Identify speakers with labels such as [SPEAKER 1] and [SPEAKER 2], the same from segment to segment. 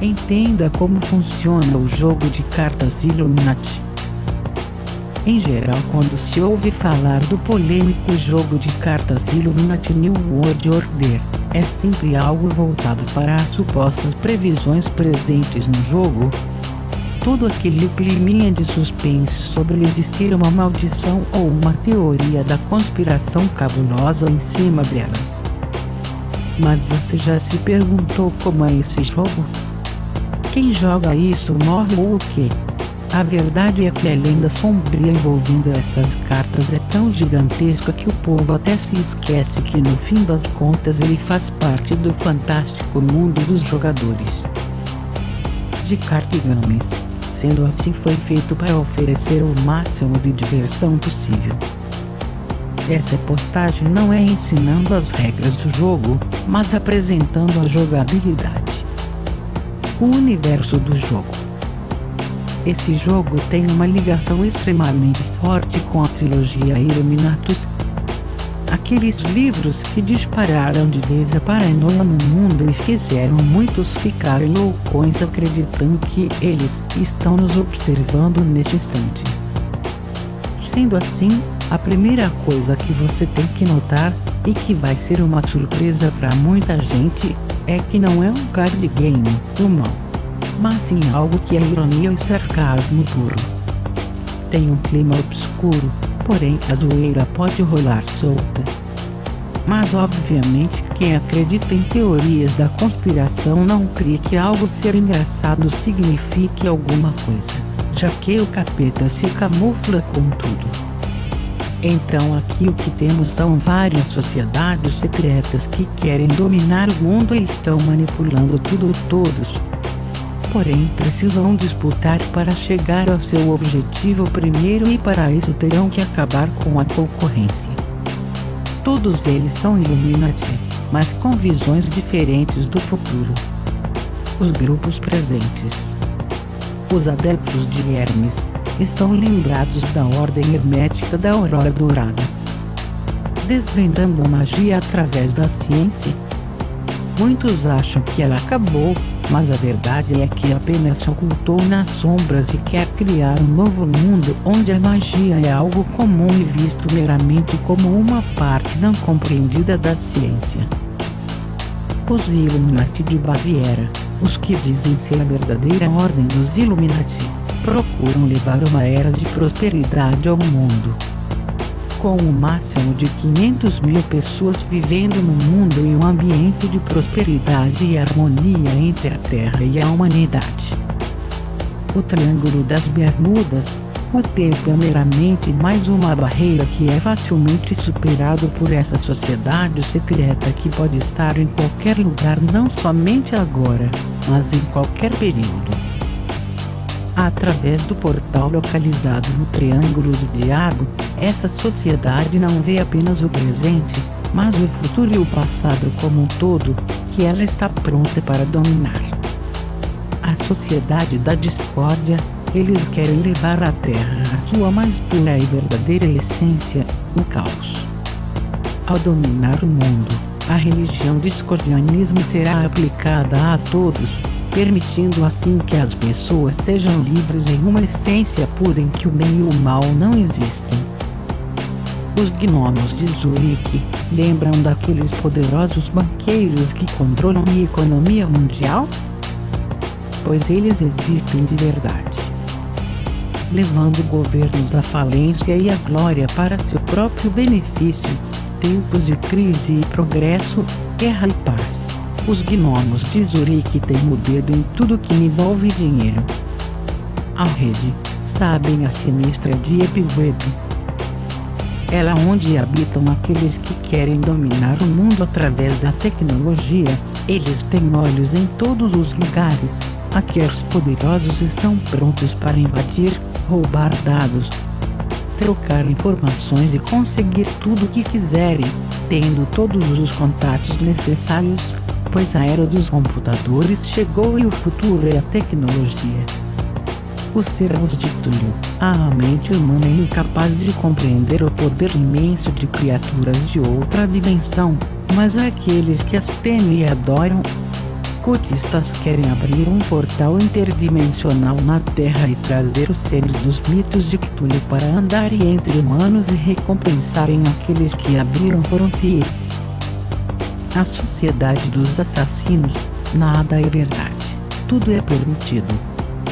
[SPEAKER 1] Entenda como funciona o jogo de cartas Illuminati. Em geral, quando se ouve falar do polêmico jogo de cartas Illuminati New World Order, é sempre algo voltado para as supostas previsões presentes no jogo. Todo aquele climinha de suspense sobre existir uma maldição ou uma teoria da conspiração cabulosa em cima delas. Mas você já se perguntou como é esse jogo? Quem joga isso morre ou o quê? A verdade é que a lenda sombria envolvendo essas cartas é tão gigantesca que o povo até se esquece que no fim das contas ele faz parte do fantástico mundo dos jogadores de cartigames. Sendo assim, foi feito para oferecer o máximo de diversão possível. Essa postagem não é ensinando as regras do jogo, mas apresentando a jogabilidade, o universo do jogo. Esse jogo tem uma ligação extremamente forte com a trilogia Illuminatus, aqueles livros que dispararam de vez a paranoia no mundo e fizeram muitos ficarem loucões acreditando que eles estão nos observando neste instante. Sendo assim, a primeira coisa que você tem que notar, e que vai ser uma surpresa para muita gente, é que não é um card game humano, mas sim algo que é ironia e sarcasmo puro. Tem um clima obscuro, porém a zoeira pode rolar solta. Mas obviamente quem acredita em teorias da conspiração não crê que algo ser engraçado signifique alguma coisa, já que o capeta se camufla com tudo. Então aqui o que temos são várias sociedades secretas que querem dominar o mundo e estão manipulando tudo e todos. Porém precisam disputar para chegar ao seu objetivo primeiro, e para isso terão que acabar com a concorrência. Todos eles são Illuminati, mas com visões diferentes do futuro. Os grupos presentes, os adeptos de Hermes, estão lembrados da ordem hermética da Aurora Dourada, desvendando a magia através da ciência. Muitos acham que ela acabou, mas a verdade é que apenas se ocultou nas sombras e quer criar um novo mundo onde a magia é algo comum e visto meramente como uma parte não compreendida da ciência. Os Illuminati de Baviera, os que dizem ser a verdadeira ordem dos Illuminati, procuram levar uma era de prosperidade ao mundo, com o máximo de 500 mil pessoas vivendo no mundo e um ambiente de prosperidade e harmonia entre a Terra e a humanidade. O Triângulo das Bermudas, o tempo é meramente mais uma barreira que é facilmente superado por essa sociedade secreta que pode estar em qualquer lugar, não somente agora, mas em qualquer período. Através do portal localizado no Triângulo do Diabo, essa sociedade não vê apenas o presente, mas o futuro e o passado como um todo, que ela está pronta para dominar. A sociedade da discórdia, eles querem levar à Terra a sua mais pura e verdadeira essência, o caos. Ao dominar o mundo, a religião discordianismo será aplicada a todos, permitindo assim que as pessoas sejam livres em uma essência pura em que o bem e o mal não existem. Os gnomos de Zurique lembram daqueles poderosos banqueiros que controlam a economia mundial? Pois eles existem de verdade, levando governos à falência e à glória para seu próprio benefício. Tempos de crise e progresso, guerra e paz. Os gnomos de Zurique têm o dedo em tudo que envolve dinheiro. A rede, sabem a sinistra Deep Web. Ela onde habitam aqueles que querem dominar o mundo através da tecnologia. Eles têm olhos em todos os lugares. Hackers poderosos estão prontos para invadir, roubar dados, trocar informações e conseguir tudo o que quiserem, tendo todos os contatos necessários, pois a era dos computadores chegou e o futuro é a tecnologia. Os servos de Cthulhu, a mente humana é incapaz de compreender o poder imenso de criaturas de outra dimensão, mas aqueles que as temem e adoram cultistas querem abrir um portal interdimensional na Terra e trazer os seres dos mitos de Cthulhu para andarem entre humanos e recompensarem aqueles que abriram foram fiéis. A sociedade dos assassinos, nada é verdade, tudo é permitido.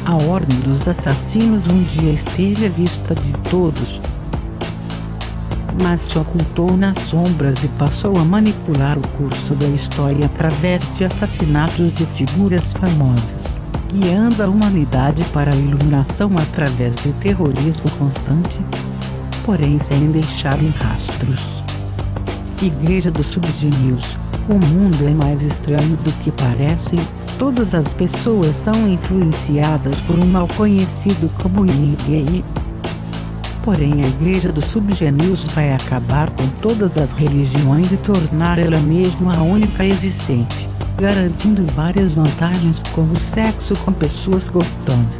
[SPEAKER 1] A ordem dos assassinos um dia esteve à vista de todos, mas se ocultou nas sombras e passou a manipular o curso da história através de assassinatos de figuras famosas, guiando a humanidade para a iluminação através de terrorismo constante, porém sem deixarem rastros. Igreja do Subgenius. O mundo é mais estranho do que parece. Todas as pessoas são influenciadas por um mal conhecido como Yin. Porém a Igreja do Subgenius vai acabar com todas as religiões e tornar ela mesma a única existente, garantindo várias vantagens como sexo com pessoas gostosas,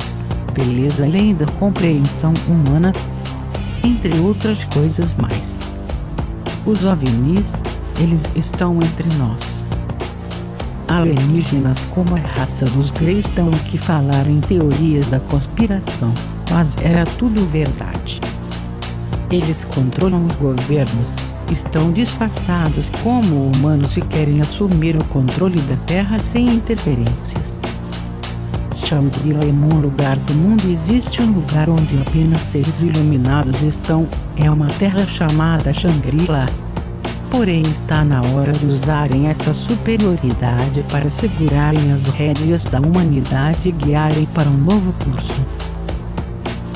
[SPEAKER 1] beleza além da compreensão humana, entre outras coisas mais. Os OVNIs, eles estão entre nós. Alienígenas como a raça dos Greys dão o que falar em teorias da conspiração, mas era tudo verdade. Eles controlam os governos, estão disfarçados como humanos e querem assumir o controle da Terra sem interferências. Shangri-La é um lugar do mundo. Existe um lugar onde apenas seres iluminados estão, é uma terra chamada Shangri-La. Porém está na hora de usarem essa superioridade para segurarem as rédeas da humanidade e guiarem para um novo curso.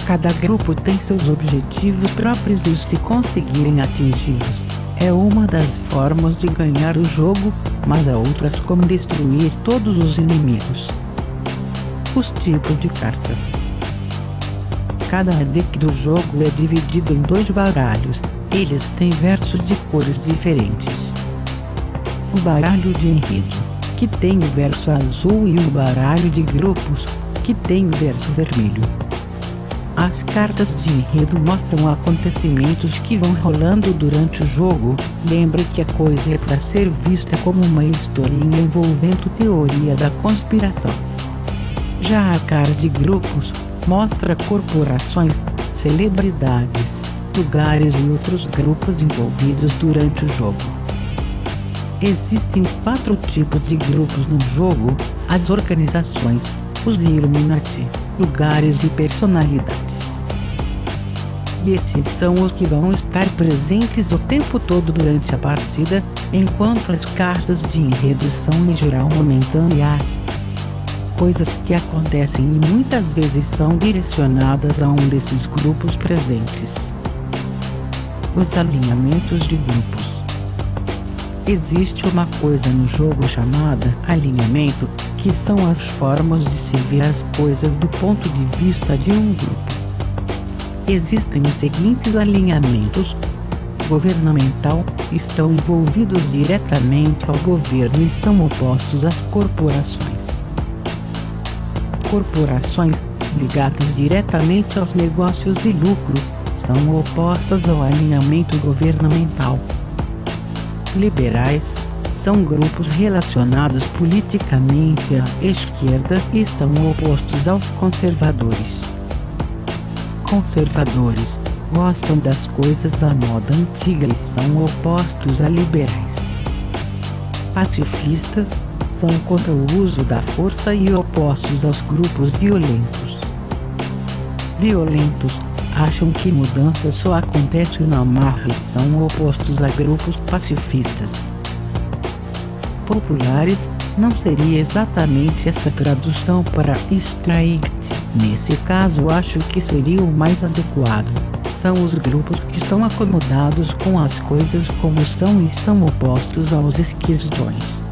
[SPEAKER 1] Cada grupo tem seus objetivos próprios e se conseguirem atingi-los, é uma das formas de ganhar o jogo, mas há outras como destruir todos os inimigos. Os tipos de cartas. Cada deck do jogo é dividido em 2 baralhos, eles têm versos de cores diferentes. O baralho de enredo, que tem o verso azul, e o baralho de grupos, que tem o verso vermelho. As cartas de enredo mostram acontecimentos que vão rolando durante o jogo. Lembre que a coisa é para ser vista como uma historinha envolvendo teoria da conspiração. Já a cara de grupos mostra corporações, celebridades, lugares e outros grupos envolvidos durante o jogo. Existem 4 tipos de grupos no jogo: as organizações, os Illuminati, lugares e personalidades. E esses são os que vão estar presentes o tempo todo durante a partida, enquanto as cartas de enredo são em geral momentâneas. Coisas que acontecem e muitas vezes são direcionadas a um desses grupos presentes. Os alinhamentos de grupos. Existe uma coisa no jogo chamada alinhamento, que são as formas de se ver as coisas do ponto de vista de um grupo. Existem os seguintes alinhamentos: governamental, estão envolvidos diretamente ao governo e são opostos às corporações. Corporações, ligadas diretamente aos negócios e lucro, são opostas ao alinhamento governamental. Liberais, são grupos relacionados politicamente à esquerda e são opostos aos conservadores. Conservadores, gostam das coisas à moda antiga e são opostos a liberais. Pacifistas, são contra o uso da força e opostos aos grupos violentos. Violentos, acham que mudança só acontece na marra e são opostos a grupos pacifistas. Populares, não seria exatamente essa tradução para strict, nesse caso acho que seria o mais adequado. São os grupos que estão acomodados com as coisas como são e são opostos aos esquisitões.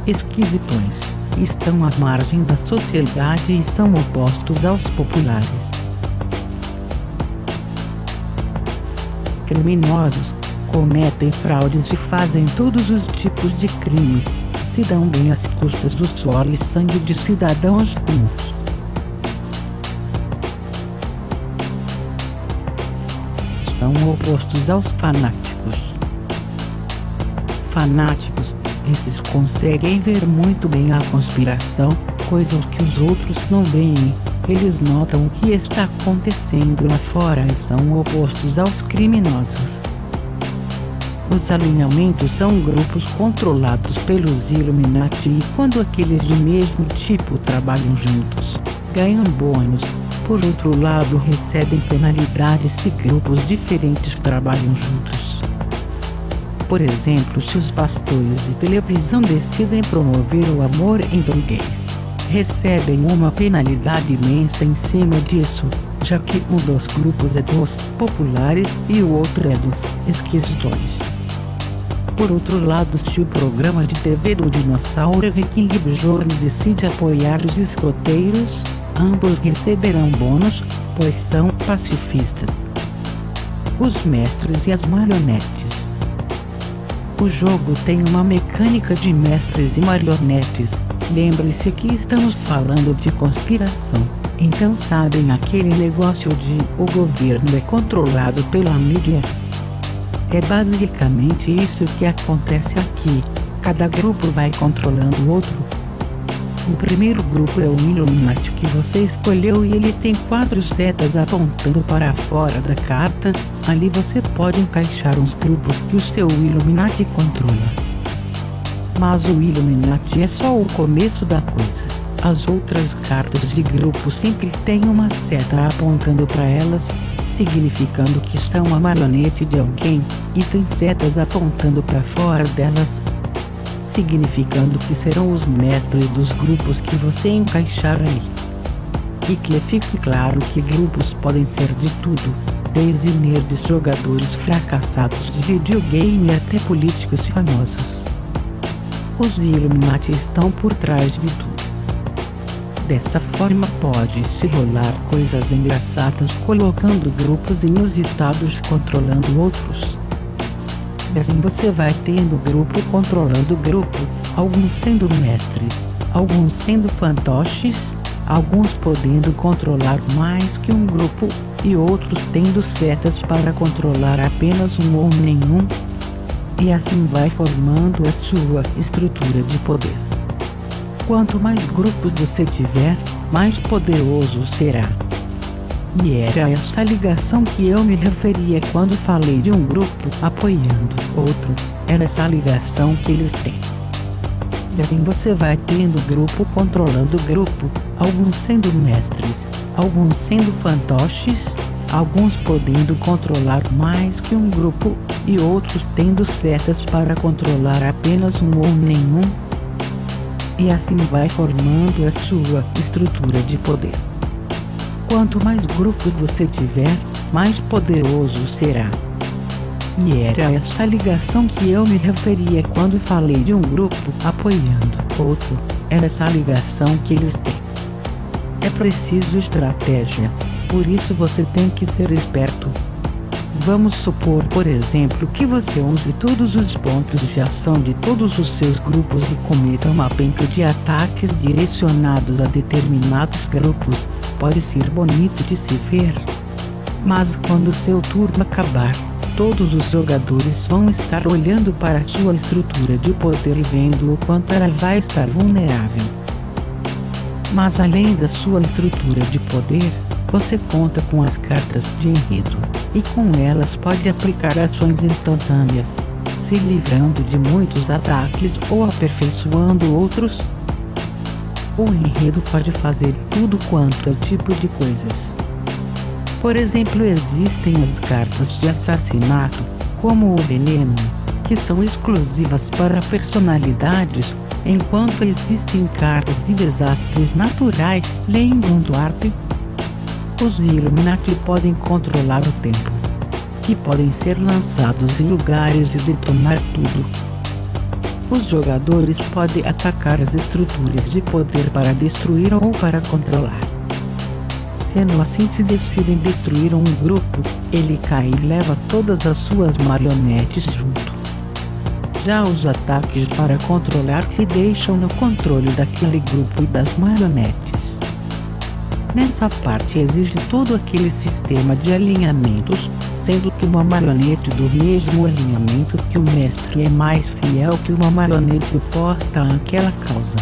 [SPEAKER 1] Esquisitões, estão à margem da sociedade e são opostos aos populares. Criminosos, cometem fraudes e fazem todos os tipos de crimes, se dão bem às custas do suor e sangue de cidadãos comuns. São opostos aos fanáticos. Fanáticos, Esses conseguem ver muito bem a conspiração, coisas que os outros não veem. Eles notam o que está acontecendo lá fora e são opostos aos criminosos. Os alinhamentos são grupos controlados pelos Illuminati e quando aqueles do mesmo tipo trabalham juntos, ganham bônus. Por outro lado, recebem penalidades se grupos diferentes trabalham juntos. Por exemplo, se os pastores de televisão decidem promover o amor entre gays, recebem uma penalidade imensa em cima disso, já que um dos grupos é dos populares e o outro é dos esquisitões. Por outro lado, se o programa de TV do dinossauro Viking Bjorn decide apoiar os escoteiros, ambos receberão bônus, pois são pacifistas. Os mestres e as marionetes. O jogo tem uma mecânica de mestres e marionetes. Lembre-se que estamos falando de conspiração. Então sabem aquele negócio de o governo é controlado pela mídia? É basicamente isso que acontece aqui. Cada grupo vai controlando o outro. O primeiro grupo é o Illuminati que você escolheu e ele tem 4 setas apontando para fora da carta. Ali você pode encaixar os grupos que o seu Illuminati controla. Mas o Illuminati é só o começo da coisa. As outras cartas de grupo sempre têm uma seta apontando para elas, significando que são a marionete de alguém, e tem setas apontando para fora delas, significando que serão os mestres dos grupos que você encaixar ali. E que fique claro que grupos podem ser de tudo, desde nerds jogadores fracassados de videogame até políticos famosos. Os Illuminati estão por trás de tudo. Dessa forma pode-se rolar coisas engraçadas colocando grupos inusitados controlando outros. E assim você vai tendo grupo controlando grupo, alguns sendo mestres, alguns sendo fantoches, alguns podendo controlar mais que um grupo, e outros tendo setas para controlar apenas um ou nenhum. E assim vai formando a sua estrutura de poder. Quanto mais grupos você tiver, mais poderoso será. E era essa ligação que eu me referia quando falei de um grupo apoiando outro, era essa ligação que eles têm. E assim você vai tendo grupo controlando grupo, alguns sendo mestres, alguns sendo fantoches, alguns podendo controlar mais que um grupo, e outros tendo setas para controlar apenas um ou nenhum. E assim vai formando a sua estrutura de poder. Quanto mais grupos você tiver, mais poderoso será. E era essa ligação que eu me referia quando falei de um grupo apoiando outro, era essa ligação que eles têm. É preciso estratégia, por isso você tem que ser esperto. Vamos supor, por exemplo, que você use todos os pontos de ação de todos os seus grupos e cometa uma penca de ataques direcionados a determinados grupos. Pode ser bonito de se ver. Mas quando seu turno acabar, todos os jogadores vão estar olhando para a sua estrutura de poder e vendo o quanto ela vai estar vulnerável. Mas além da sua estrutura de poder, você conta com as cartas de enredo, e com elas pode aplicar ações instantâneas, se livrando de muitos ataques ou aperfeiçoando outros. O enredo pode fazer tudo quanto é tipo de coisas. Por exemplo, existem as cartas de assassinato, como o veneno, que são exclusivas para personalidades, enquanto existem cartas de desastres naturais, lembram do arte? Os Illuminati podem controlar o tempo, que podem ser lançados em lugares e detonar tudo. Os jogadores podem atacar as estruturas de poder para destruir ou para controlar. Sendo assim, se decidem destruir um grupo, ele cai e leva todas as suas marionetes junto. Já os ataques para controlar te deixam no controle daquele grupo e das marionetes. Nessa parte exige todo aquele sistema de alinhamentos, sendo que uma marionete do mesmo alinhamento que o mestre é mais fiel que uma marionete oposta àquela causa.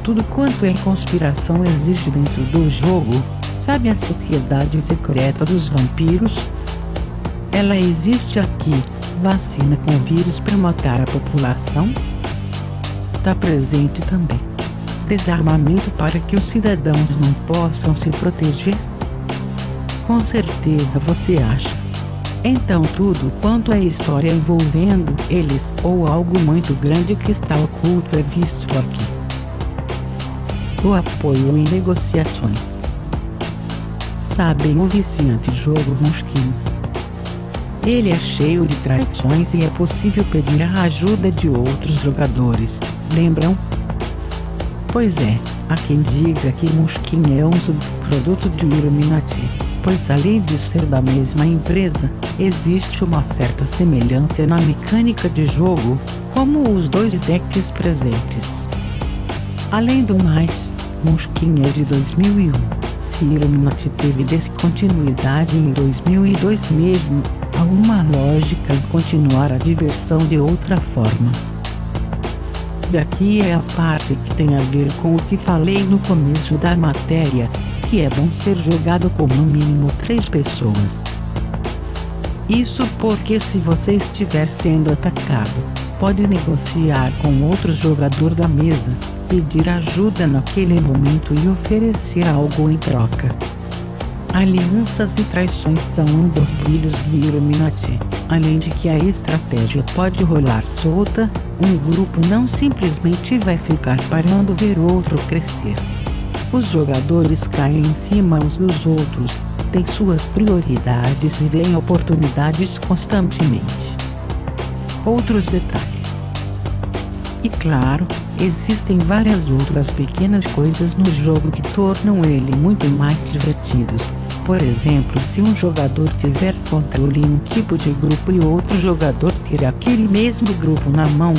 [SPEAKER 1] Tudo quanto é conspiração existe dentro do jogo. Sabe a sociedade secreta dos vampiros? Ela existe aqui. Vacina com vírus para matar a população? Tá presente também. Desarmamento para que os cidadãos não possam se proteger? Com certeza você acha. Então tudo quanto é história envolvendo eles ou algo muito grande que está oculto é visto aqui. O apoio em negociações. Sabem o viciante jogo Munchkin? Ele é cheio de traições e é possível pedir a ajuda de outros jogadores, lembram? Pois é, há quem diga que Munchkin é um subproduto de Illuminati, pois além de ser da mesma empresa, existe uma certa semelhança na mecânica de jogo, como os dois decks presentes. Além do mais, Munchkin é de 2001, se Illuminati teve descontinuidade em 2002 mesmo, há uma lógica em continuar a diversão de outra forma. E aqui é a parte que tem a ver com o que falei no começo da matéria, que é bom ser jogado com no mínimo 3 pessoas. Isso porque se você estiver sendo atacado, pode negociar com outro jogador da mesa, pedir ajuda naquele momento e oferecer algo em troca. Alianças e traições são um dos brilhos de Illuminati, além de que a estratégia pode rolar solta, um grupo não simplesmente vai ficar parando ver o outro crescer. Os jogadores caem em cima uns dos outros, têm suas prioridades e veem oportunidades constantemente. Outros detalhes. E claro, existem várias outras pequenas coisas no jogo que tornam ele muito mais divertido. Por exemplo, se um jogador tiver controle em um tipo de grupo e outro jogador ter aquele mesmo grupo na mão,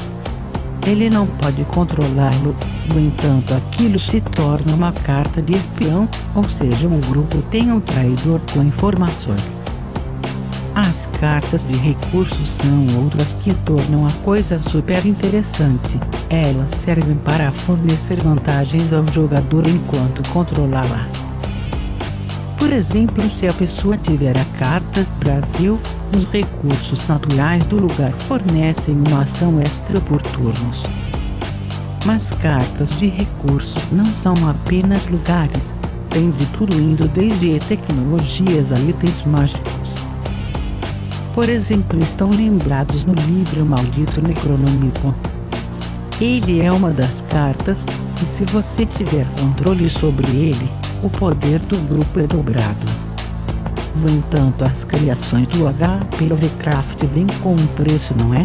[SPEAKER 1] ele não pode controlá-lo. No entanto, aquilo se torna uma carta de espião, ou seja, um grupo tem um traidor com informações. As cartas de recursos são outras que tornam a coisa super interessante. Elas servem para fornecer vantagens ao jogador enquanto controlá-la. Por exemplo, se a pessoa tiver a carta Brasil, os recursos naturais do lugar fornecem uma ação extra por turnos. Mas cartas de recursos não são apenas lugares, tem de tudo indo desde tecnologias a itens mágicos. Por exemplo, estão lembrados no livro maldito Necronômico? Ele é uma das cartas, e se você tiver controle sobre ele, o poder do grupo é dobrado. No entanto, as criações do HP Lovecraft vêm com um preço, não é?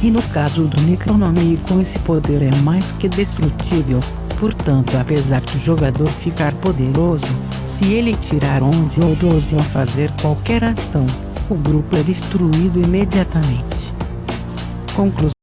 [SPEAKER 1] E no caso do Necronômico esse poder é mais que destrutível, portanto apesar do jogador ficar poderoso, se ele tirar 11 ou 12 ao fazer qualquer ação, o grupo é destruído imediatamente. Conclusão.